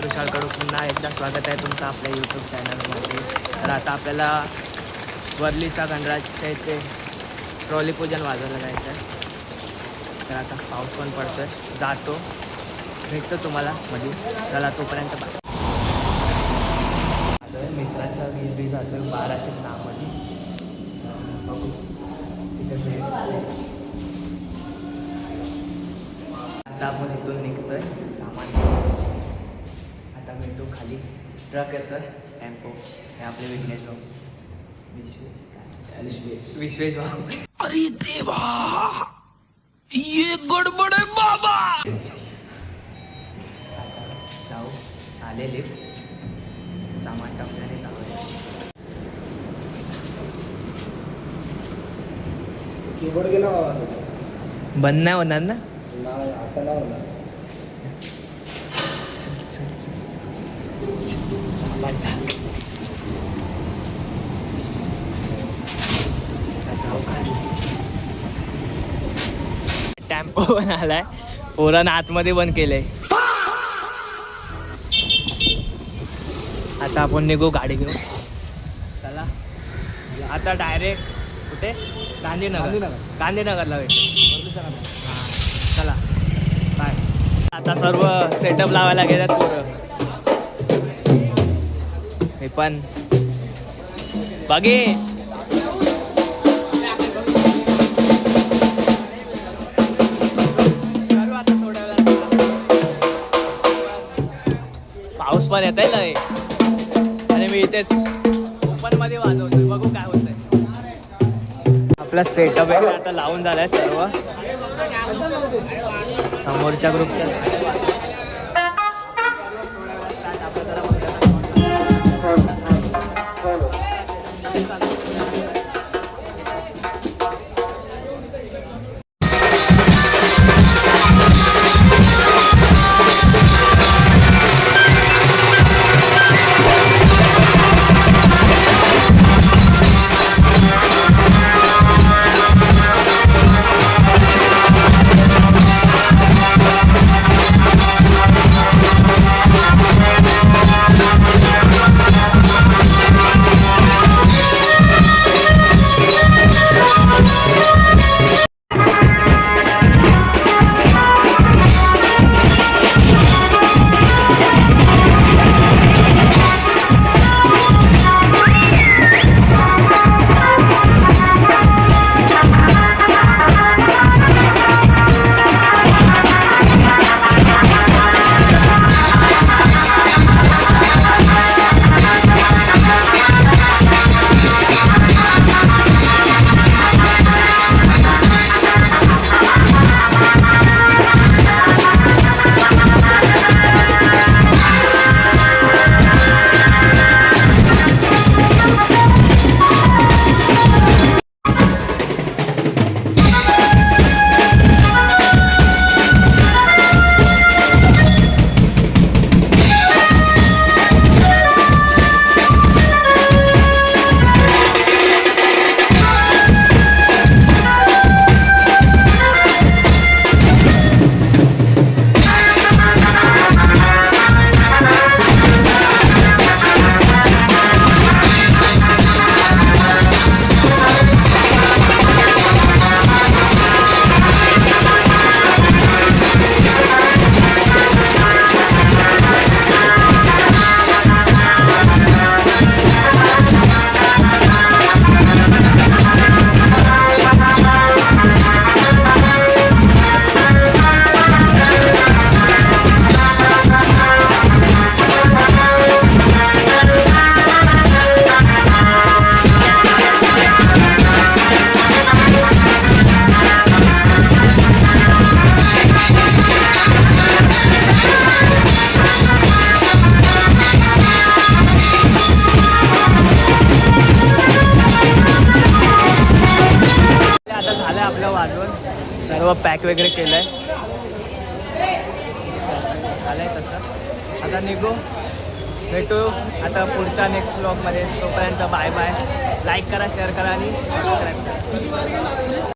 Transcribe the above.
कृषाळकडून पुन्हा एकदा स्वागत आहे तुमचं आपल्या यूट्यूब चॅनलमध्ये. तर आता आपल्याला वरलीचा गणराजच्या इथे ट्रॉली पूजन वाजवायला जायचं आहे. तर आता पाऊस पण पडतोय, जातो भेटतो तुम्हाला मध्ये. चला तोपर्यंत बा मित्राचा वीज जातो 1206 मध्ये. बघू तिथे आता आपण इथून निघतोय सामान. आता भेटू खाली ट्रक येतोय टेम्पो. हे आपले विघ्नेश भाऊ विश्वेश भाऊ. अरे देवा ये गडबड आहे बाबा. जाऊ आले लिफ्ट सामान टाकल्याने जाऊ. कीबोर्ड गेला बंद नाही होणार ना. नाही असं नाही होणार. सामान टाक. टेम्पो पण आलाय, पोरानं आतमध्ये बंद केलंय. आता आपण निघू गाडी घेऊन. चला आता डायरेक्ट कुठे? गांधीनगरला भेट. चला बाय. आता सर्व सेटअप लावायला गेल्यात पोरं. हे पण बघे पाऊस पण येत आहे आणि मी इथेच ओपन मध्ये वाजवतोय. बघू काय होतंय. आपला सेटअप आहे आता लावून झालाय सर्व. समोरच्या ग्रुपच्या सर्व पॅक वगैरे केलं आहे. झालं आहे तसं. आता निघू, भेटू आता पुढच्या नेक्स्ट ब्लॉगमध्ये. तोपर्यंत बाय बाय. लाईक करा, शेअर करा आणि सबस्क्राईब करा.